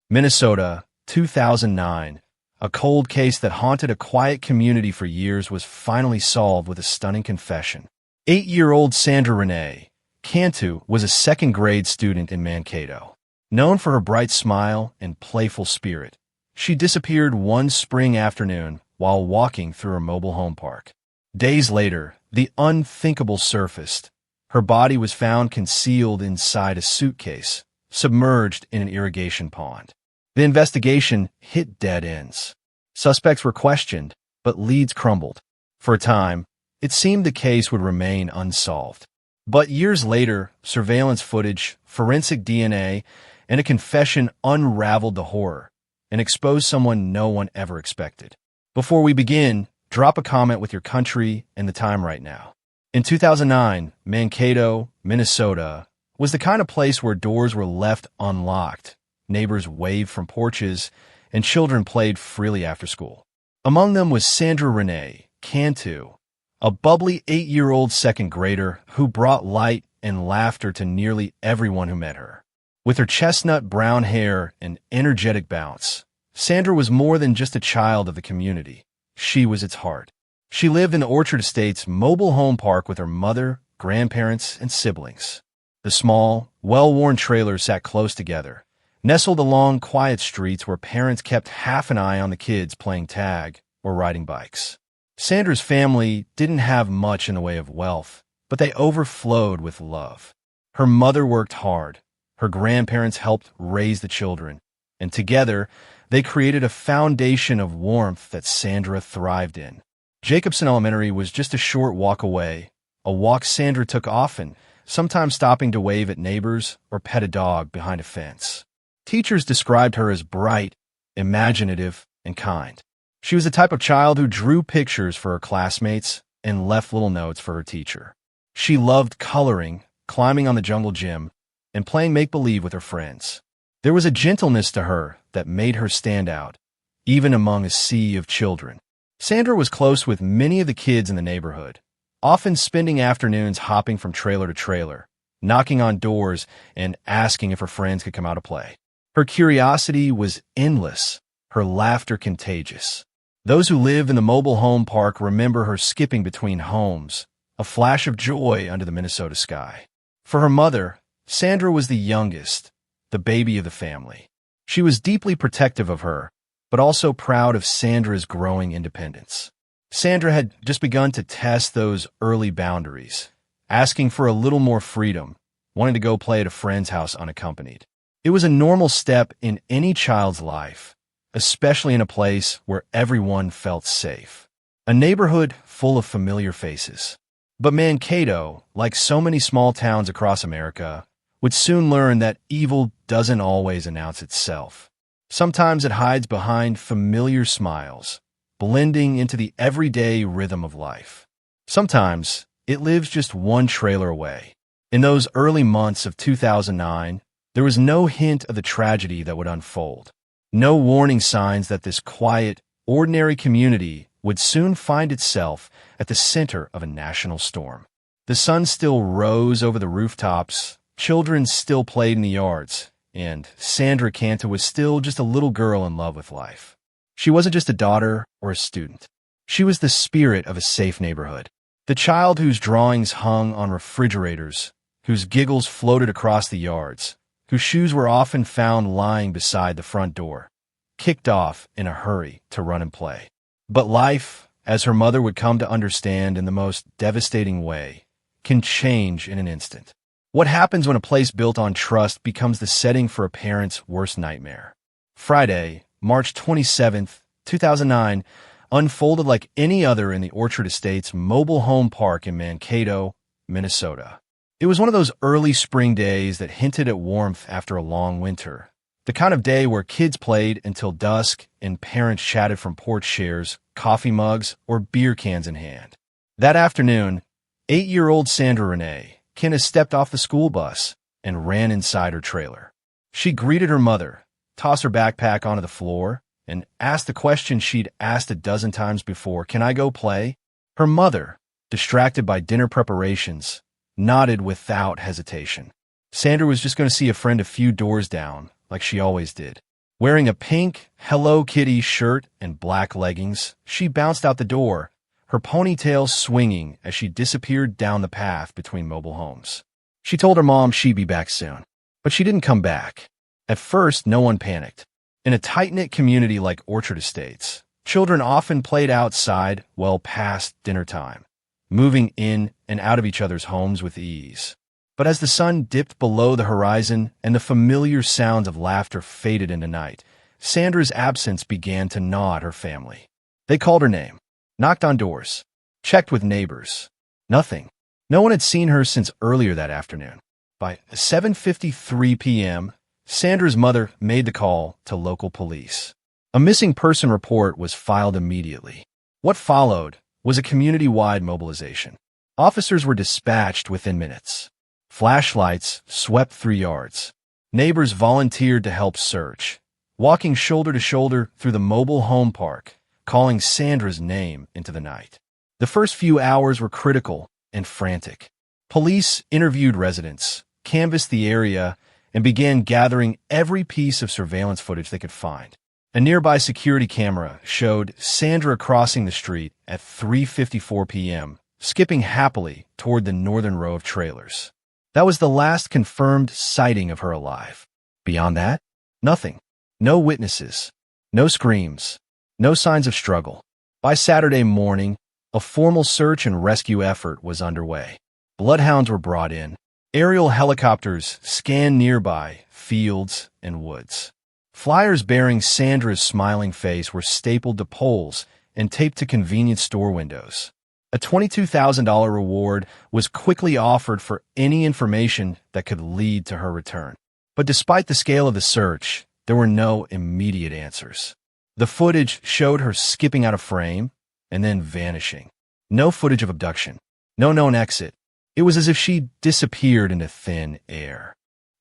Minnesota, 2009. A cold case that haunted a quiet community for years was finally solved with a stunning confession. 8-year-old Sandra Renee Cantu was a second-grade student in Mankato. Known for her bright smile and playful spirit, she disappeared one spring afternoon while walking through her mobile home park. Days later, the unthinkable surfaced. Her body was found concealed inside a suitcase, submerged in an irrigation pond. The investigation hit dead ends. Suspects were questioned, but leads crumbled. For a time, it seemed the case would remain unsolved. But years later, surveillance footage, forensic DNA, and a confession unraveled the horror and exposed someone no one ever expected. Before we begin, drop a comment with your country and the time right now. In 2009, Mankato, Minnesota, was the kind of place where doors were left unlocked, neighbors waved from porches, and children played freely after school. Among them was Sandra Renee Cantu, a bubbly 8-year-old second grader who brought light and laughter to nearly everyone who met her. With her chestnut brown hair and energetic bounce, Sandra was more than just a child of the community. She was its heart. She lived in the Orchard Estates mobile home park with her mother, grandparents, and siblings. The small, well-worn trailer sat close together, nestled along quiet streets where parents kept half an eye on the kids playing tag or riding bikes. Sandra's family didn't have much in the way of wealth, but they overflowed with love. Her mother worked hard. Her grandparents helped raise the children, and together, they created a foundation of warmth that Sandra thrived in. Jacobson Elementary was just a short walk away, a walk Sandra took often, sometimes stopping to wave at neighbors or pet a dog behind a fence. Teachers described her as bright, imaginative, and kind. She was the type of child who drew pictures for her classmates and left little notes for her teacher. She loved coloring, climbing on the jungle gym, and playing make-believe with her friends. There was a gentleness to her that made her stand out, even among a sea of children. Sandra was close with many of the kids in the neighborhood, often spending afternoons hopping from trailer to trailer, knocking on doors and asking if her friends could come out to play. Her curiosity was endless, her laughter contagious. Those who live in the mobile home park remember her skipping between homes, a flash of joy under the Minnesota sky. For her mother, Sandra was the youngest, the baby of the family. She was deeply protective of her, but also proud of Sandra's growing independence. Sandra had just begun to test those early boundaries, asking for a little more freedom, wanting to go play at a friend's house unaccompanied. It was a normal step in any child's life, especially in a place where everyone felt safe. A neighborhood full of familiar faces. But Mankato, like so many small towns across America, would soon learn that evil doesn't always announce itself. Sometimes it hides behind familiar smiles, blending into the everyday rhythm of life. Sometimes it lives just one trailer away. In those early months of 2009, there was no hint of the tragedy that would unfold. No warning signs that this quiet, ordinary community would soon find itself at the center of a national storm. The sun still rose over the rooftops, children still played in the yards, and Sandra Cantu was still just a little girl in love with life. She wasn't just a daughter or a student. She was the spirit of a safe neighborhood. The child whose drawings hung on refrigerators, whose giggles floated across the yards, whose shoes were often found lying beside the front door, kicked off in a hurry to run and play. But life, as her mother would come to understand in the most devastating way, can change in an instant. What happens when a place built on trust becomes the setting for a parent's worst nightmare? Friday, March 27th, 2009, unfolded like any other in the Orchard Estates mobile home park in Mankato, Minnesota. It was one of those early spring days that hinted at warmth after a long winter. The kind of day where kids played until dusk and parents chatted from porch chairs, coffee mugs, or beer cans in hand. That afternoon, 8-year-old Sandra Renee Cantu stepped off the school bus and ran inside her trailer. She greeted her mother, tossed her backpack onto the floor, and asked the question she'd asked a dozen times before, "Can I go play?" Her mother, distracted by dinner preparations, nodded without hesitation. Sandra was just going to see a friend a few doors down, like she always did. Wearing a pink Hello Kitty shirt and black leggings, she bounced out the door, her ponytail swinging as she disappeared down the path between mobile homes. She told her mom she'd be back soon, but she didn't come back. At first, no one panicked. In a tight-knit community like Orchard Estates, children often played outside well past dinner time, moving in and out of each other's homes with ease. But as the sun dipped below the horizon and the familiar sounds of laughter faded into night, Sandra's absence began to gnaw at her family. They called her name, knocked on doors, checked with neighbors. Nothing. No one had seen her since earlier that afternoon. By 7:53 p.m., Sandra's mother made the call to local police. A missing person report was filed immediately. What followed was a community-wide mobilization. Officers were dispatched within minutes. Flashlights swept 3 yards. Neighbors volunteered to help search, walking shoulder to shoulder through the mobile home park, calling Sandra's name into the night. The first few hours were critical and frantic. Police interviewed residents, canvassed the area, and began gathering every piece of surveillance footage they could find. A nearby security camera showed Sandra crossing the street at 3:54 p.m., skipping happily toward the northern row of trailers. That was the last confirmed sighting of her alive. Beyond that, nothing. No witnesses. No screams. No signs of struggle. By Saturday morning, a formal search and rescue effort was underway. Bloodhounds were brought in. Aerial helicopters scanned nearby fields and woods. Flyers bearing Sandra's smiling face were stapled to poles and taped to convenience store windows. A $22,000 reward was quickly offered for any information that could lead to her return. But despite the scale of the search, there were no immediate answers. The footage showed her skipping out of frame and then vanishing. No footage of abduction. No known exit. It was as if she disappeared into thin air.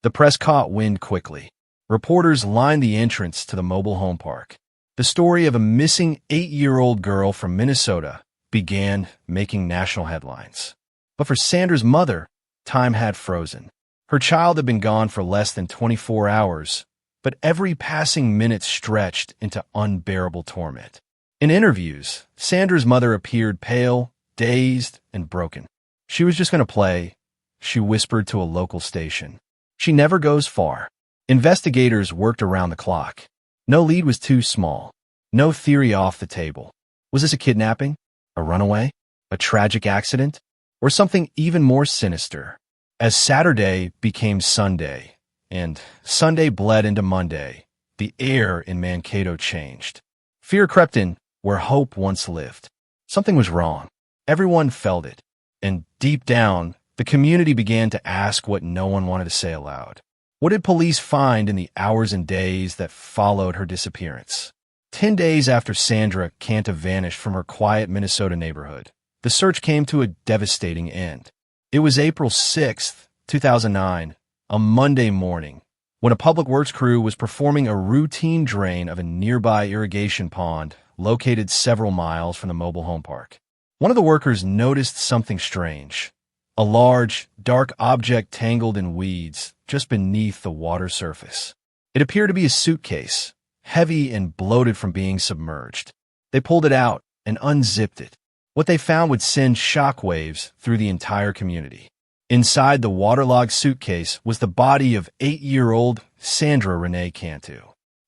The press caught wind quickly. Reporters lined the entrance to the mobile home park. The story of a missing 8-year-old girl from Minnesota began making national headlines. But for Sandra's mother, time had frozen. Her child had been gone for less than 24 hours, but every passing minute stretched into unbearable torment. In interviews, Sandra's mother appeared pale, dazed, and broken. She was just going to play, she whispered to a local station. She never goes far. Investigators worked around the clock. No lead was too small. No theory off the table. Was this a kidnapping? A runaway? A tragic accident? Or something even more sinister? As Saturday became Sunday, and Sunday bled into Monday, the air in Mankato changed. Fear crept in where hope once lived. Something was wrong. Everyone felt it. And deep down, the community began to ask what no one wanted to say aloud. What did police find in the hours and days that followed her disappearance? 10 days after Sandra Cantu vanished from her quiet Minnesota neighborhood, the search came to a devastating end. It was April 6, 2009, a Monday morning, when a public works crew was performing a routine drain of a nearby irrigation pond located several miles from the mobile home park. One of the workers noticed something strange. A large, dark object tangled in weeds just beneath the water surface. It appeared to be a suitcase, heavy and bloated from being submerged. They pulled it out and unzipped it. What they found would send shockwaves through the entire community. Inside the waterlogged suitcase was the body of 8-year-old Sandra Renee Cantu.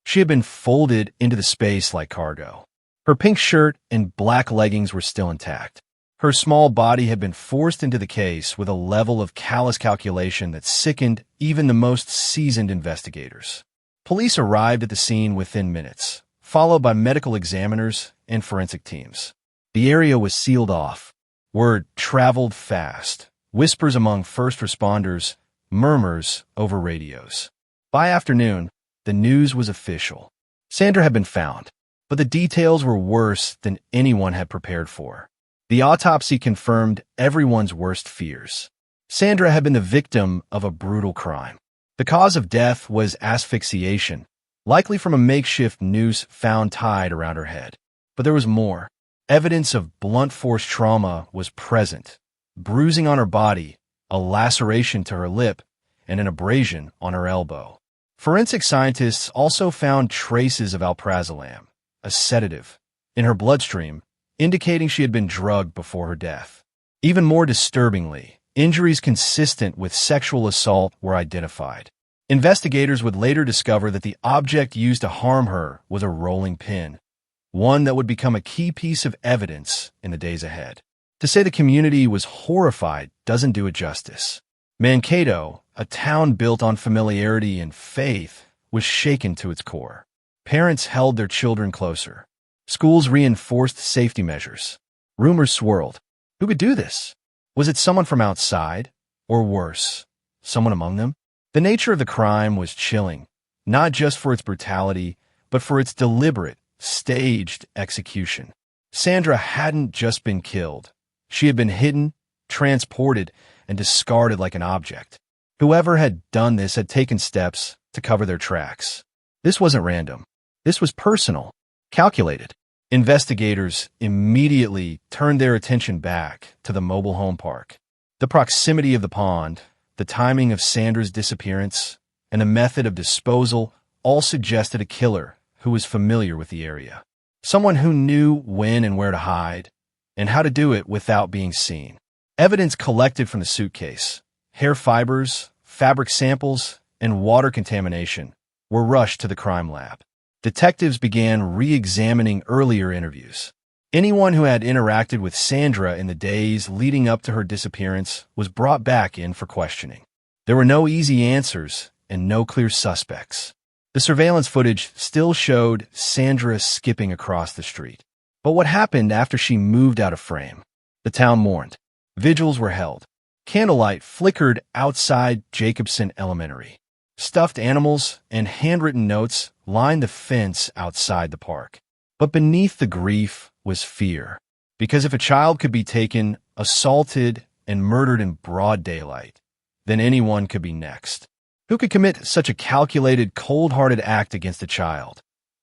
She had been folded into the space like cargo. Her pink shirt and black leggings were still intact. Her small body had been forced into the case with a level of callous calculation that sickened even the most seasoned investigators. Police arrived at the scene within minutes, followed by medical examiners and forensic teams. The area was sealed off. Word traveled fast. Whispers among first responders, murmurs over radios. By afternoon, the news was official. Sandra had been found, but the details were worse than anyone had prepared for. The autopsy confirmed everyone's worst fears. Sandra had been the victim of a brutal crime. The cause of death was asphyxiation, likely from a makeshift noose found tied around her head. But there was more. Evidence of blunt force trauma was present. Bruising on her body, a laceration to her lip, and an abrasion on her elbow. Forensic scientists also found traces of alprazolam, a sedative, in her bloodstream, indicating she had been drugged before her death. Even more disturbingly, injuries consistent with sexual assault were identified. Investigators would later discover that the object used to harm her was a rolling pin, one that would become a key piece of evidence in the days ahead. To say the community was horrified doesn't do it justice. Mankato, a town built on familiarity and faith, was shaken to its core. Parents held their children closer. Schools reinforced safety measures. Rumors swirled. Who could do this? Was it someone from outside? Or worse, someone among them? The nature of the crime was chilling, not just for its brutality, but for its deliberate, staged execution. Sandra hadn't just been killed. She had been hidden, transported, and discarded like an object. Whoever had done this had taken steps to cover their tracks. This wasn't random. This was personal, calculated. Investigators immediately turned their attention back to the mobile home park. The proximity of the pond, the timing of Sandra's disappearance, and the method of disposal all suggested a killer who was familiar with the area. Someone who knew when and where to hide, and how to do it without being seen. Evidence collected from the suitcase, hair fibers, fabric samples, and water contamination were rushed to the crime lab. Detectives began re-examining earlier interviews. Anyone who had interacted with Sandra in the days leading up to her disappearance was brought back in for questioning. There were no easy answers and no clear suspects. The surveillance footage still showed Sandra skipping across the street. But what happened after she moved out of frame? The town mourned. Vigils were held. Candlelight flickered outside Jacobson Elementary. Stuffed animals and handwritten notes lined the fence outside the park. But beneath the grief was fear. Because if a child could be taken, assaulted, and murdered in broad daylight, then anyone could be next. Who could commit such a calculated, cold-hearted act against a child?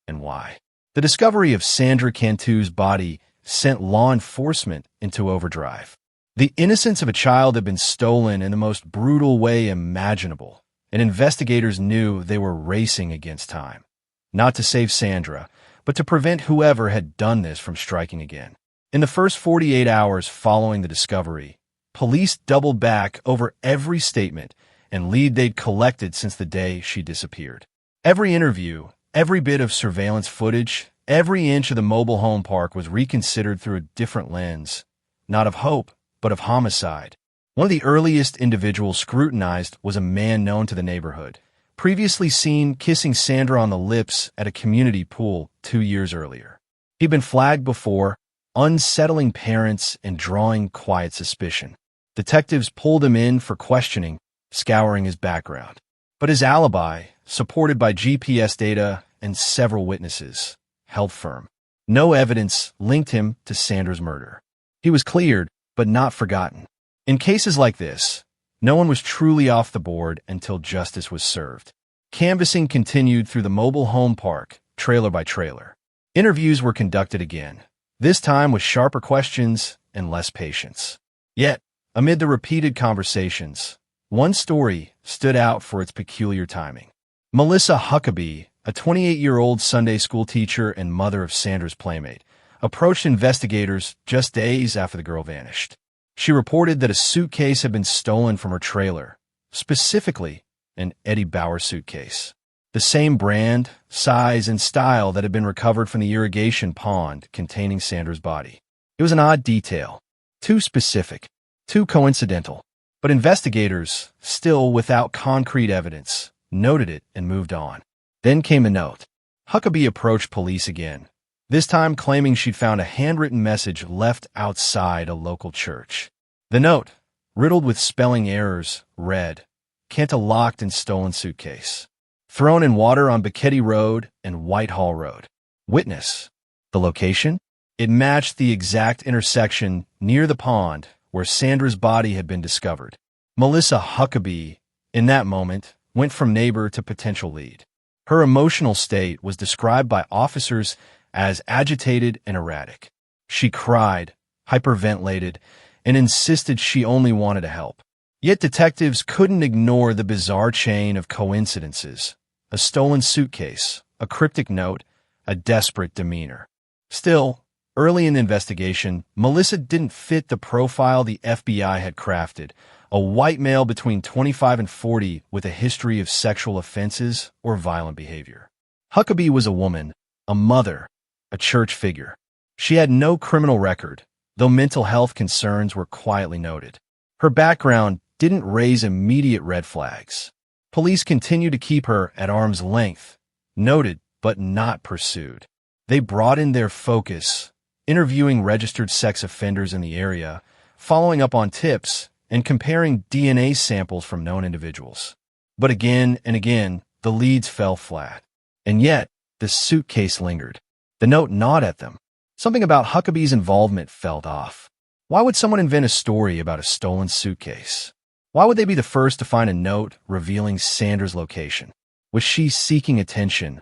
And why? The discovery of Sandra Cantu's body sent law enforcement into overdrive. The innocence of a child had been stolen in the most brutal way imaginable, and investigators knew they were racing against time. Not to save Sandra, but to prevent whoever had done this from striking again. In the first 48 hours following the discovery, police doubled back over every statement and lead they'd collected since the day she disappeared. Every interview, every bit of surveillance footage, every inch of the mobile home park was reconsidered through a different lens, not of hope, but of homicide. One of the earliest individuals scrutinized was a man known to the neighborhood, previously seen kissing Sandra on the lips at a community pool 2 years earlier. He'd been flagged before, unsettling parents and drawing quiet suspicion. Detectives pulled him in for questioning, scouring his background. But his alibi, supported by GPS data and several witnesses, held firm. No evidence linked him to Sandra's murder. He was cleared, but not forgotten. In cases like this, no one was truly off the board until justice was served. Canvassing continued through the mobile home park, trailer by trailer. Interviews were conducted again, this time with sharper questions and less patience. Yet, amid the repeated conversations, one story stood out for its peculiar timing. Melissa Huckabee, a 28-year-old Sunday school teacher and mother of Sandra's playmate, approached investigators just days after the girl vanished. She reported that a suitcase had been stolen from her trailer, specifically an Eddie Bauer suitcase. The same brand, size, and style that had been recovered from the irrigation pond containing Sandra's body. It was an odd detail, too specific, too coincidental. But investigators, still without concrete evidence, noted it and moved on. Then came the note. Huckabee approached police again, this time claiming she'd found a handwritten message left outside a local church. The note, riddled with spelling errors, read, "Cantu locked and stolen suitcase. Thrown in water on Becketty Road and Whitehall Road. Witness." The location? It matched the exact intersection near the pond where Sandra's body had been discovered. Melissa Huckabee, in that moment, went from neighbor to potential lead. Her emotional state was described by officers as agitated and erratic. She cried, hyperventilated, and insisted she only wanted to help. Yet detectives couldn't ignore the bizarre chain of coincidences. A a stolen suitcase, a cryptic note, a desperate demeanor. Still, early in the investigation, Melissa didn't fit the profile the FBI had crafted, a white male between 25 and 40 with a history of sexual offenses or violent behavior. Huckabee was a woman, a mother, a church figure. She had no criminal record, though mental health concerns were quietly noted. Her background didn't raise immediate red flags. Police continued to keep her at arm's length, noted but not pursued. They broadened their focus, interviewing registered sex offenders in the area, following up on tips, and comparing DNA samples from known individuals. But again and again, the leads fell flat. And yet, the suitcase lingered. The note gnawed at them. Something about Huckabee's involvement felt off. Why would someone invent a story about a stolen suitcase? Why would they be the first to find a note revealing Sandra's location? Was she seeking attention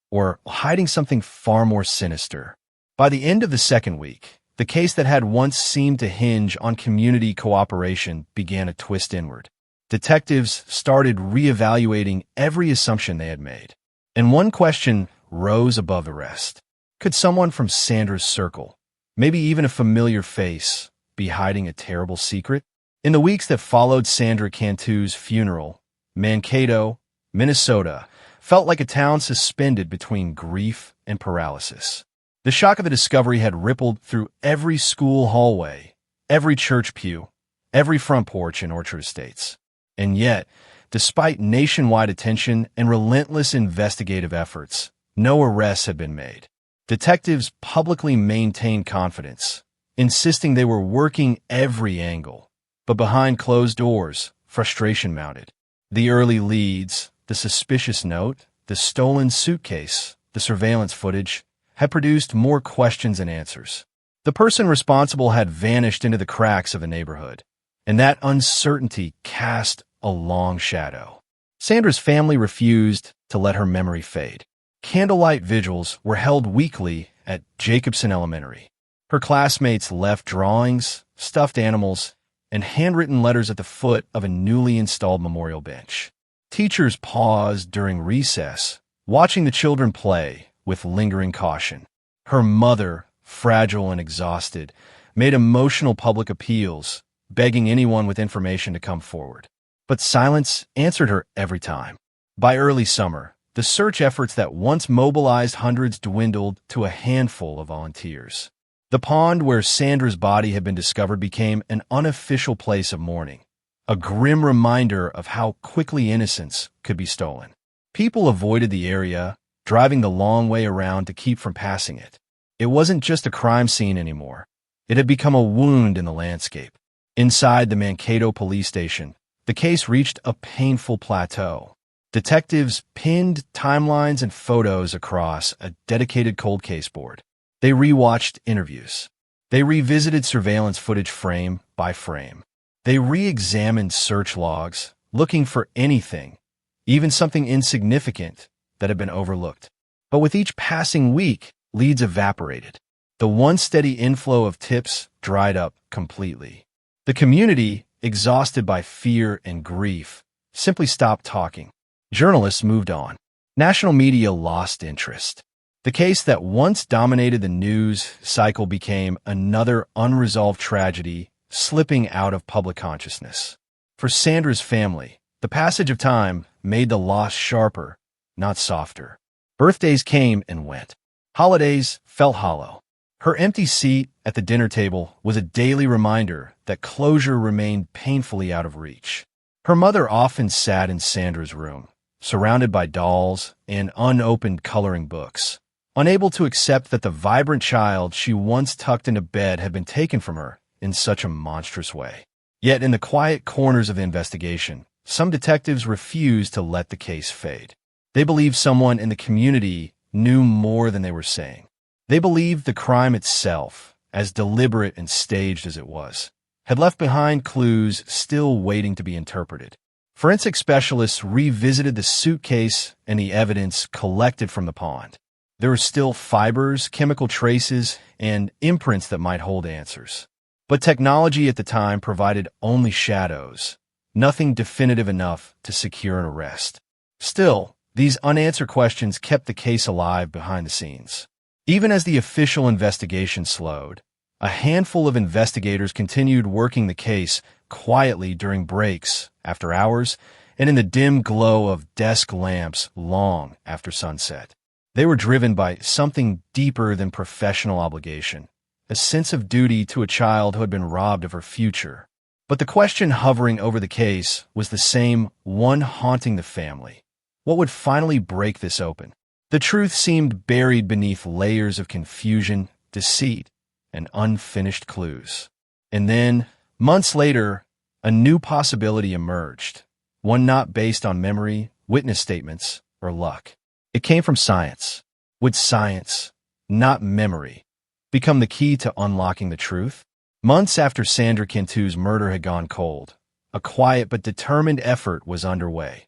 or hiding something far more sinister? By the end of the second week, the case that had once seemed to hinge on community cooperation began to twist inward. Detectives started reevaluating every assumption they had made. And one question rose above the rest. Could someone from Sandra's circle, maybe even a familiar face, be hiding a terrible secret? In the weeks that followed Sandra Cantu's funeral, Mankato, Minnesota, felt like a town suspended between grief and paralysis. The shock of the discovery had rippled through every school hallway, every church pew, every front porch in Orchard Estates. And yet, despite nationwide attention and relentless investigative efforts, no arrests had been made. Detectives publicly maintained confidence, insisting they were working every angle. But behind closed doors, frustration mounted. The early leads, the suspicious note, the stolen suitcase, the surveillance footage, had produced more questions than answers. The person responsible had vanished into the cracks of the neighborhood, and that uncertainty cast a long shadow. Sandra's family refused to let her memory fade. Candlelight vigils were held weekly at Jacobson Elementary. Her classmates left drawings, stuffed animals, and handwritten letters at the foot of a newly installed memorial bench. Teachers paused during recess, watching the children play with lingering caution. Her mother, fragile and exhausted, made emotional public appeals, begging anyone with information to come forward. But silence answered her every time. By early summer, the search efforts that once mobilized hundreds dwindled to a handful of volunteers. The pond where Sandra's body had been discovered became an unofficial place of mourning, a grim reminder of how quickly innocence could be stolen. People avoided the area, driving the long way around to keep from passing it. It wasn't just a crime scene anymore. It had become a wound in the landscape. Inside the Mankato police station, the case reached a painful plateau. Detectives pinned timelines and photos across a dedicated cold case board. They rewatched interviews. They revisited surveillance footage frame by frame. They re-examined search logs, looking for anything, even something insignificant, that had been overlooked. But with each passing week, leads evaporated. The once steady inflow of tips dried up completely. The community, exhausted by fear and grief, simply stopped talking. Journalists moved on. National media lost interest. The case that once dominated the news cycle became another unresolved tragedy slipping out of public consciousness. For Sandra's family, the passage of time made the loss sharper, not softer. Birthdays came and went. Holidays felt hollow. Her empty seat at the dinner table was a daily reminder that closure remained painfully out of reach. Her mother often sat in Sandra's room, surrounded by dolls and unopened coloring books, unable to accept that the vibrant child she once tucked into bed had been taken from her in such a monstrous way. Yet in the quiet corners of the investigation, some detectives refused to let the case fade. They believed someone in the community knew more than they were saying. They believed the crime itself, as deliberate and staged as it was, had left behind clues still waiting to be interpreted. Forensic specialists revisited the suitcase and the evidence collected from the pond. There were still fibers, chemical traces, and imprints that might hold answers. But technology at the time provided only shadows, nothing definitive enough to secure an arrest. Still, These unanswered questions kept the case alive behind the scenes. Even as the official investigation slowed, a handful of investigators continued working the case quietly during breaks, after hours, and in the dim glow of desk lamps long after sunset. They were driven by something deeper than professional obligation, a sense of duty to a child who had been robbed of her future. But the question hovering over the case was the same one haunting the family. What would finally break this open? The truth seemed buried beneath layers of confusion, deceit, and unfinished clues. And then, months later, a new possibility emerged, one not based on memory, witness statements, or luck. It came from science. Would science, not memory, become the key to unlocking the truth? Months after Sandra Cantu's murder had gone cold, a quiet but determined effort was underway.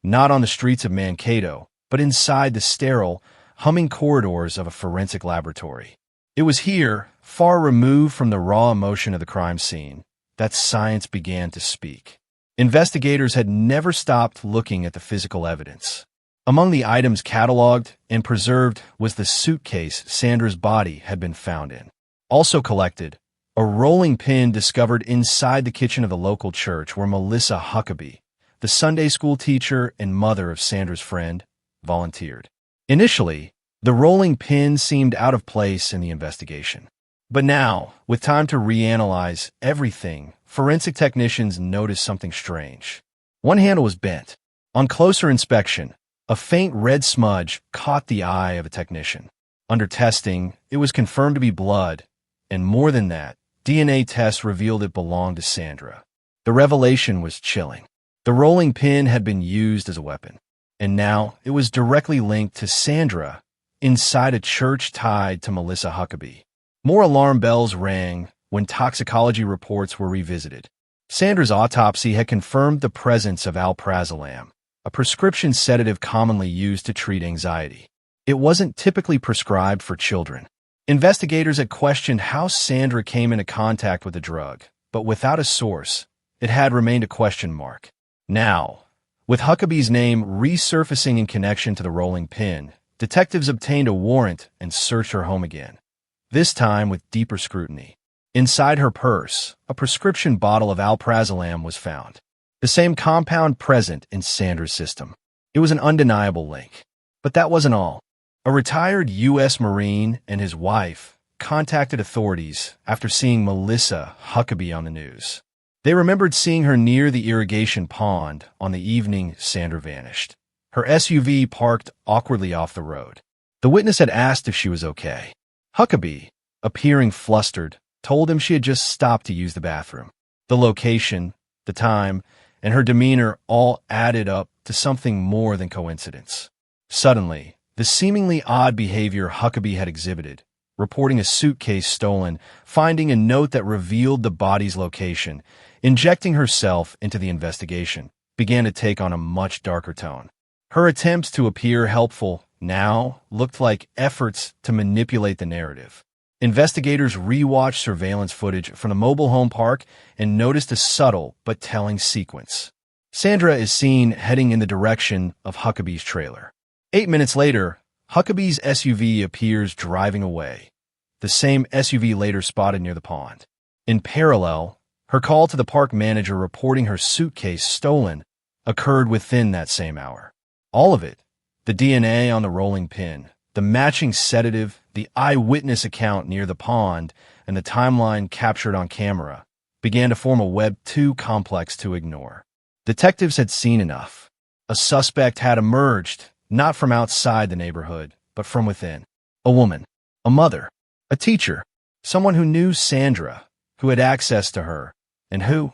Not on the streets of Mankato, but inside the sterile, humming corridors of a forensic laboratory. It was here, far removed from the raw emotion of the crime scene, that science began to speak. Investigators had never stopped looking at the physical evidence. Among the items cataloged and preserved was the suitcase Sandra's body had been found in. Also collected, a rolling pin discovered inside the kitchen of the local church where Melissa Huckabee, the Sunday school teacher and mother of Sandra's friend, volunteered. Initially, the rolling pin seemed out of place in the investigation. But now, with time to reanalyze everything, forensic technicians noticed something strange. One handle was bent. On closer inspection, a faint red smudge caught the eye of a technician. Under testing, it was confirmed to be blood, and more than that, DNA tests revealed it belonged to Sandra. The revelation was chilling. The rolling pin had been used as a weapon, and now it was directly linked to Sandra inside a church tied to Melissa Huckabee. More alarm bells rang when toxicology reports were revisited. Sandra's autopsy had confirmed the presence of alprazolam, a prescription sedative commonly used to treat anxiety. It wasn't typically prescribed for children. Investigators had questioned how Sandra came into contact with the drug, but without a source, it had remained a question mark. Now, with Huckabee's name resurfacing in connection to the rolling pin, detectives obtained a warrant and searched her home again, this time with deeper scrutiny. Inside her purse, a prescription bottle of alprazolam was found, the same compound present in Sandra's system. It was an undeniable link. But that wasn't all. A retired U.S. Marine and his wife contacted authorities after seeing Melissa Huckabee on the news. They remembered seeing her near the irrigation pond on the evening Sandra vanished. Her SUV parked awkwardly off the road. The witness had asked if she was okay. Huckabee, appearing flustered, told him she had just stopped to use the bathroom. The location, the time, and her demeanor all added up to something more than coincidence. Suddenly, the seemingly odd behavior Huckabee had exhibited, reporting a suitcase stolen, finding a note that revealed the body's location, injecting herself into the investigation, began to take on a much darker tone. Her attempts to appear helpful now looked like efforts to manipulate the narrative. Investigators rewatched surveillance footage from the mobile home park and noticed a subtle but telling sequence. Sandra is seen heading in the direction of Huckabee's trailer. 8 minutes later, Huckabee's SUV appears driving away, the same SUV later spotted near the pond. In parallel, her call to the park manager reporting her suitcase stolen occurred within that same hour. All of it, the DNA on the rolling pin, the matching sedative, the eyewitness account near the pond, and the timeline captured on camera, began to form a web too complex to ignore. Detectives had seen enough. A suspect had emerged, not from outside the neighborhood, but from within. A woman, a mother, a teacher, someone who knew Sandra, who had access to her, and who,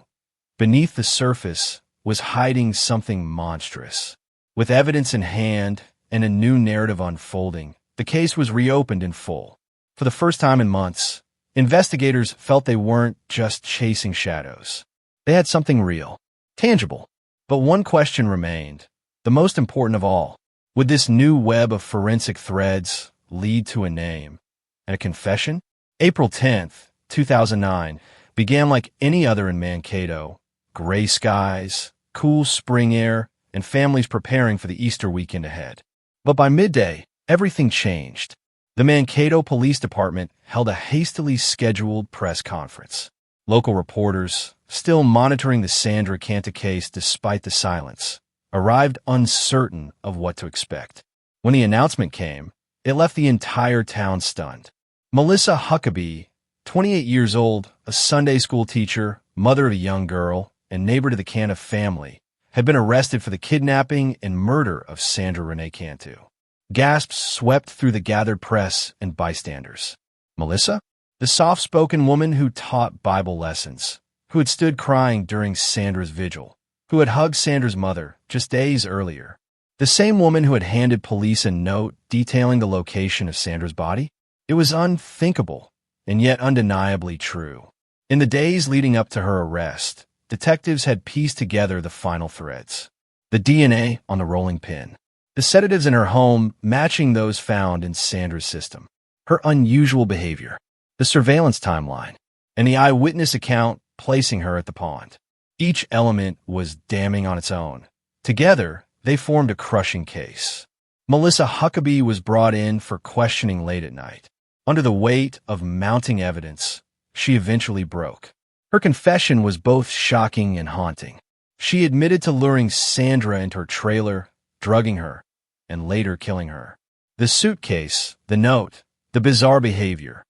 beneath the surface, was hiding something monstrous. With evidence in hand and a new narrative unfolding, the case was reopened in full. For the first time in months, investigators felt they weren't just chasing shadows. They had something real, tangible. But one question remained, the most important of all. Would this new web of forensic threads lead to a name and a confession? April 10th, 2009, began like any other in Mankato. Gray skies, cool spring air, and families preparing for the Easter weekend ahead. But by midday, everything changed. The Mankato Police Department held a hastily scheduled press conference. Local reporters, still monitoring the Sandra Cantu case despite the silence, arrived uncertain of what to expect. When the announcement came, it left the entire town stunned. Melissa Huckabee, 28 years old, a Sunday school teacher, mother of a young girl, and neighbor to the Cantu family, had been arrested for the kidnapping and murder of Sandra Renee Cantu. Gasps swept through the gathered press and bystanders. Melissa? The soft-spoken woman who taught Bible lessons, who had stood crying during Sandra's vigil, who had hugged Sandra's mother just days earlier. The same woman who had handed police a note detailing the location of Sandra's body? It was unthinkable, and yet undeniably true. In the days leading up to her arrest, detectives had pieced together the final threads. The DNA on the rolling pin. The sedatives in her home matching those found in Sandra's system. Her unusual behavior. The surveillance timeline. And the eyewitness account placing her at the pond. Each element was damning on its own. Together, they formed a crushing case. Melissa Huckabee was brought in for questioning late at night. Under the weight of mounting evidence, she eventually broke. Her confession was both shocking and haunting. She admitted to luring Sandra into her trailer, drugging her, and later killing her. The suitcase, the note, the bizarre behavior,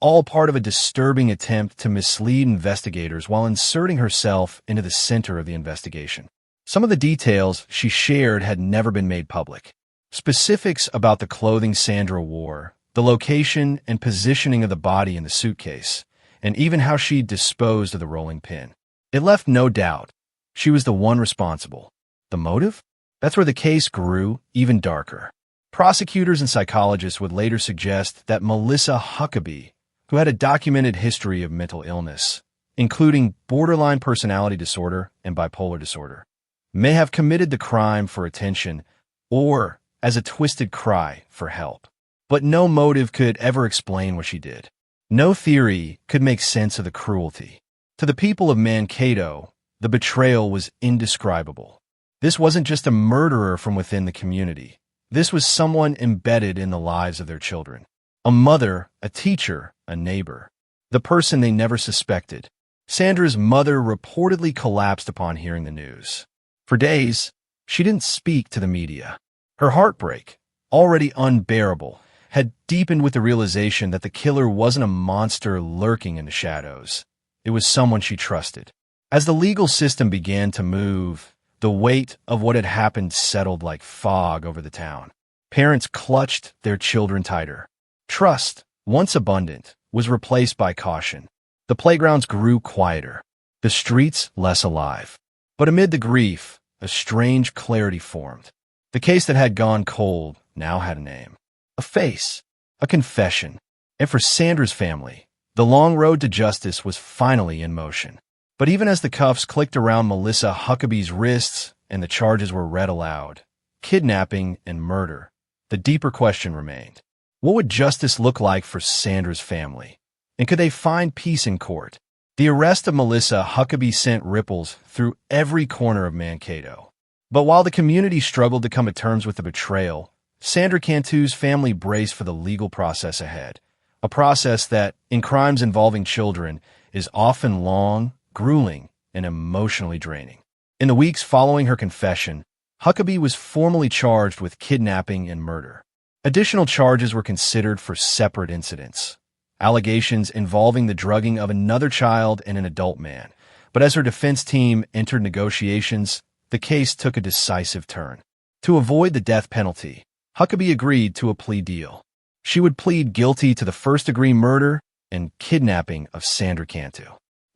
all part of a disturbing attempt to mislead investigators while inserting herself into the center of the investigation. Some of the details she shared had never been made public. Specifics about the clothing Sandra wore, the location and positioning of the body in the suitcase, and even how she disposed of the rolling pin. It left no doubt. She was the one responsible. The motive? That's where the case grew even darker. Prosecutors and psychologists would later suggest that Melissa Huckabee, who had a documented history of mental illness, including borderline personality disorder and bipolar disorder, may have committed the crime for attention or as a twisted cry for help. But no motive could ever explain what she did. No theory could make sense of the cruelty. To the people of Mankato, the betrayal was indescribable. This wasn't just a murderer from within the community. This was someone embedded in the lives of their children. A mother, a teacher, a neighbor. The person they never suspected. Sandra's mother reportedly collapsed upon hearing the news. For days, she didn't speak to the media. Her heartbreak, already unbearable, had deepened with the realization that the killer wasn't a monster lurking in the shadows. It was someone she trusted. As the legal system began to move, the weight of what had happened settled like fog over the town. Parents clutched their children tighter. Trust, once abundant, was replaced by caution. The playgrounds grew quieter, the streets less alive. But amid the grief, a strange clarity formed. The case that had gone cold now had a name. A face, a confession. And for Sandra's family, the long road to justice was finally in motion. But even as the cuffs clicked around Melissa Huckabee's wrists and the charges were read aloud, kidnapping and murder, the deeper question remained. What would justice look like for Sandra's family? And could they find peace in court? The arrest of Melissa Huckabee sent ripples through every corner of Mankato. But while the community struggled to come to terms with the betrayal, Sandra Cantu's family braced for the legal process ahead, a process that, in crimes involving children, is often long, grueling, and emotionally draining. In the weeks following her confession, Huckabee was formally charged with kidnapping and murder. Additional charges were considered for separate incidents, allegations involving the drugging of another child and an adult man. But as her defense team entered negotiations, the case took a decisive turn. To avoid the death penalty, Huckabee agreed to a plea deal. She would plead guilty to the first-degree murder and kidnapping of Sandra Cantu.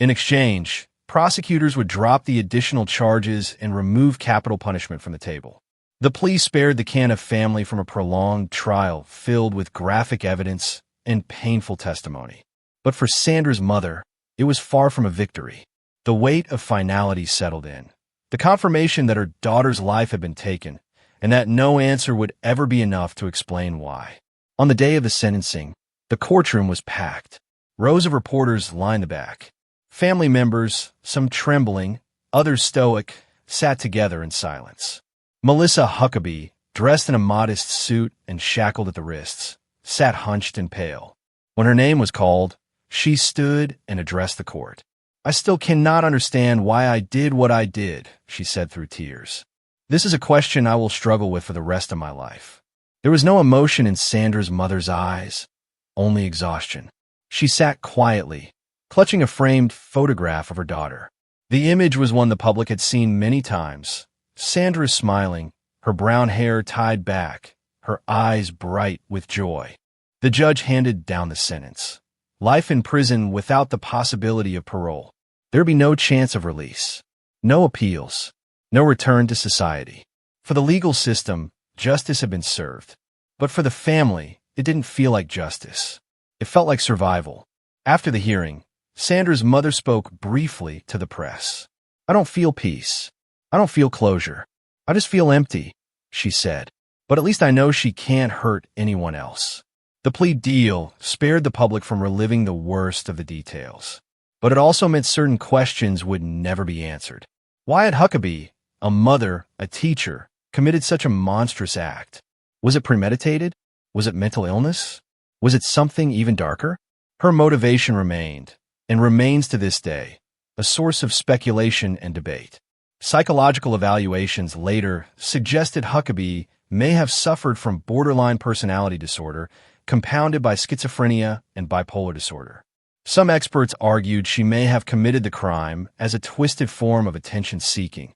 In exchange, prosecutors would drop the additional charges and remove capital punishment from the table. The plea spared the Cantu family from a prolonged trial filled with graphic evidence and painful testimony. But for Sandra's mother, it was far from a victory. The weight of finality settled in. The confirmation that her daughter's life had been taken, and that no answer would ever be enough to explain why. On the day of the sentencing, the courtroom was packed. Rows of reporters lined the back. Family members, some trembling, others stoic, sat together in silence. Melissa Huckabee, dressed in a modest suit and shackled at the wrists, sat hunched and pale. When her name was called, she stood and addressed the court. "I still cannot understand why I did what I did," she said through tears. "This is a question I will struggle with for the rest of my life." There was no emotion in Sandra's mother's eyes, only exhaustion. She sat quietly, clutching a framed photograph of her daughter. The image was one the public had seen many times. Sandra smiling, her brown hair tied back, her eyes bright with joy. The judge handed down the sentence. Life in prison without the possibility of parole. There'd be no chance of release. No appeals. No return to society. For the legal system, justice had been served. But for the family, it didn't feel like justice. It felt like survival. After the hearing, Sandra's mother spoke briefly to the press. "I don't feel peace. I don't feel closure. I just feel empty," she said. But at least I know she can't hurt anyone else. The plea deal spared the public from reliving the worst of the details. But it also meant certain questions would never be answered. Why had Huckabee, a mother, a teacher, committed such a monstrous act? Was it premeditated? Was it mental illness? Was it something even darker? Her motivation remained, and remains to this day, a source of speculation and debate. Psychological evaluations later suggested Huckabee may have suffered from borderline personality disorder, compounded by schizophrenia and bipolar disorder. Some experts argued she may have committed the crime as a twisted form of attention-seeking,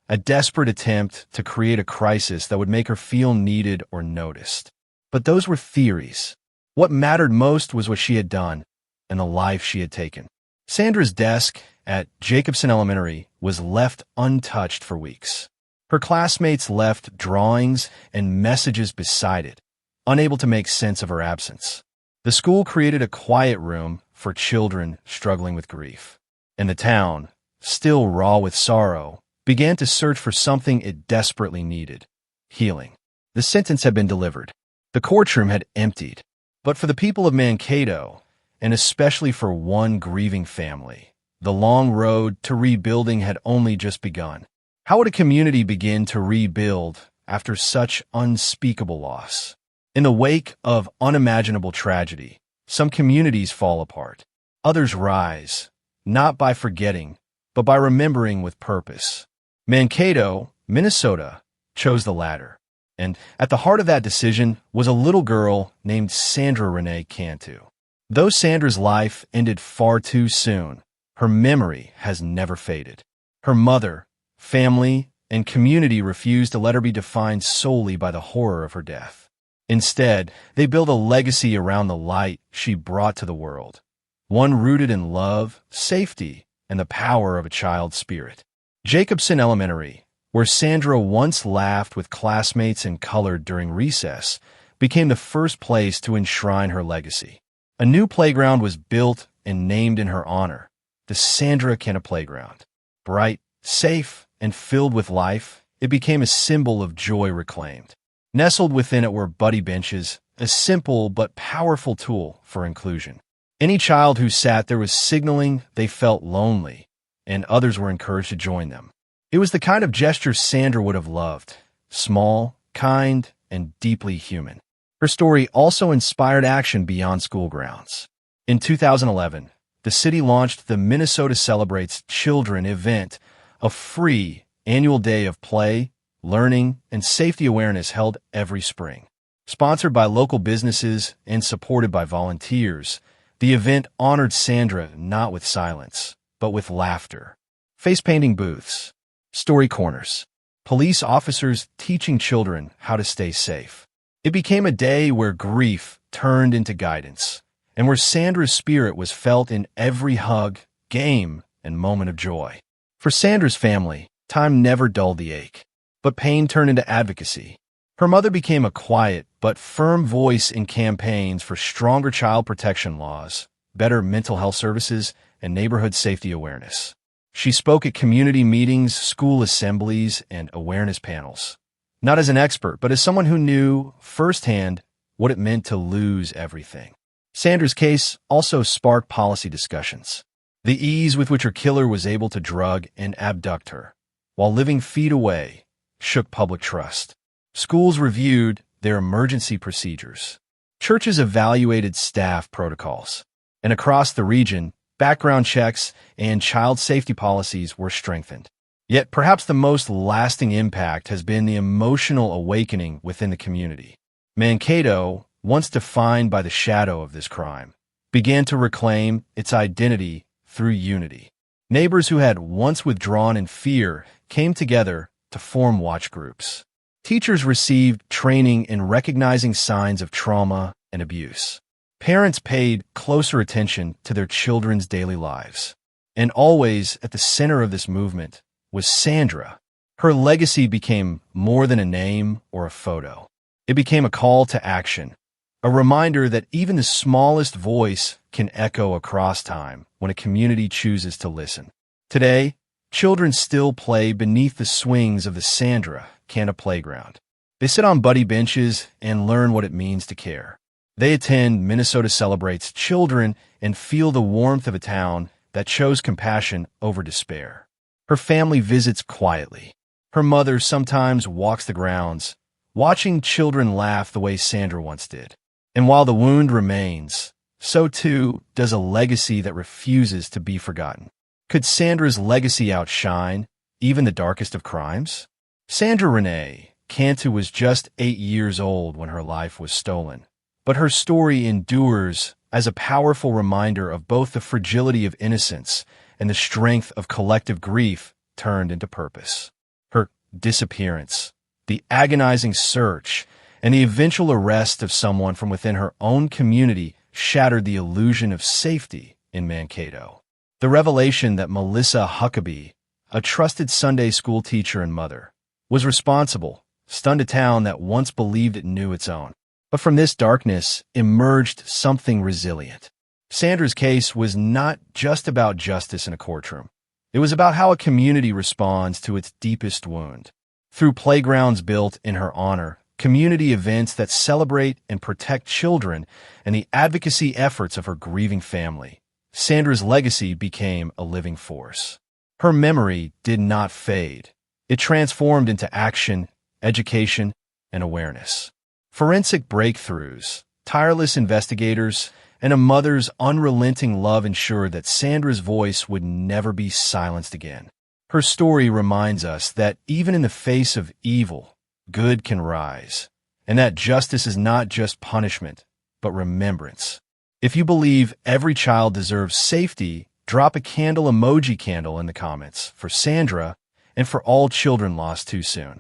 a desperate attempt to create a crisis that would make her feel needed or noticed. But those were theories. What mattered most was what she had done and the life she had taken. Sandra's desk at Jacobson Elementary was left untouched for weeks. Her classmates left drawings and messages beside it, unable to make sense of her absence. The school created a quiet room for children struggling with grief. And the town, still raw with sorrow, began to search for something it desperately needed: healing. The sentence had been delivered. The courtroom had emptied. But for the people of Mankato, and especially for one grieving family, the long road to rebuilding had only just begun. How would a community begin to rebuild after such unspeakable loss? In the wake of unimaginable tragedy, some communities fall apart. Others rise, not by forgetting, but by remembering with purpose. Mankato, Minnesota, chose the latter. And at the heart of that decision was a little girl named Sandra Renee Cantu. Though Sandra's life ended far too soon, her memory has never faded. Her mother, family, and community refused to let her be defined solely by the horror of her death. Instead, they built a legacy around the light she brought to the world, one rooted in love, safety, and the power of a child's spirit. Jacobson Elementary, where Sandra once laughed with classmates and colored during recess, became the first place to enshrine her legacy. A new playground was built and named in her honor, the Sandra Cantu Playground. Bright, safe, and filled with life, it became a symbol of joy reclaimed. Nestled within it were buddy benches, a simple but powerful tool for inclusion. Any child who sat there was signaling they felt lonely, and others were encouraged to join them. It was the kind of gesture Sandra would have loved, small, kind, and deeply human. Her story also inspired action beyond school grounds. In 2011, the city launched the Minnesota Celebrates Children event, a free annual day of play, learning, and safety awareness held every spring. Sponsored by local businesses and supported by volunteers, the event honored Sandra not with silence, but with laughter. Face painting booths, story corners, police officers teaching children how to stay safe. It became a day where grief turned into guidance, and where Sandra's spirit was felt in every hug, game, and moment of joy. For Sandra's family, time never dulled the ache, but pain turned into advocacy. Her mother became a quiet but firm voice in campaigns for stronger child protection laws, better mental health services, and neighborhood safety awareness. She spoke at community meetings, school assemblies, and awareness panels, not as an expert, but as someone who knew firsthand what it meant to lose everything. Sandra's case also sparked policy discussions. The ease with which her killer was able to drug and abduct her, while living feet away, shook public trust. Schools reviewed their emergency procedures. Churches evaluated staff protocols. And across the region, background checks and child safety policies were strengthened. Yet perhaps the most lasting impact has been the emotional awakening within the community. Mankato, once defined by the shadow of this crime, began to reclaim its identity through unity. Neighbors who had once withdrawn in fear came together to form watch groups. Teachers received training in recognizing signs of trauma and abuse. Parents paid closer attention to their children's daily lives. And always at the center of this movement was Sandra. Her legacy became more than a name or a photo. It became a call to action, a reminder that even the smallest voice can echo across time when a community chooses to listen. Today, children still play beneath the swings of the Sandra Cantu playground. They sit on buddy benches and learn what it means to care. They attend Minnesota Celebrates Children and feel the warmth of a town that chose compassion over despair. Her family visits quietly. Her mother sometimes walks the grounds, watching children laugh the way Sandra once did. And while the wound remains, so too does a legacy that refuses to be forgotten. Could Sandra's legacy outshine even the darkest of crimes? Sandra Renee Cantu was just 8 years old when her life was stolen, but her story endures as a powerful reminder of both the fragility of innocence and the strength of collective grief turned into purpose. Her disappearance, the agonizing search, and the eventual arrest of someone from within her own community shattered the illusion of safety in Mankato. The revelation that Melissa Huckabee, a trusted Sunday school teacher and mother, was responsible, stunned a town that once believed it knew its own. But from this darkness emerged something resilient. Sandra's case was not just about justice in a courtroom. It was about how a community responds to its deepest wound. Through playgrounds built in her honor, community events that celebrate and protect children, and the advocacy efforts of her grieving family, Sandra's legacy became a living force. Her memory did not fade. It transformed into action, education, and awareness. Forensic breakthroughs, tireless investigators, and a mother's unrelenting love ensured that Sandra's voice would never be silenced again. Her story reminds us that even in the face of evil, good can rise, and that justice is not just punishment, but remembrance. If you believe every child deserves safety, drop a candle emoji candle in the comments for Sandra and for all children lost too soon.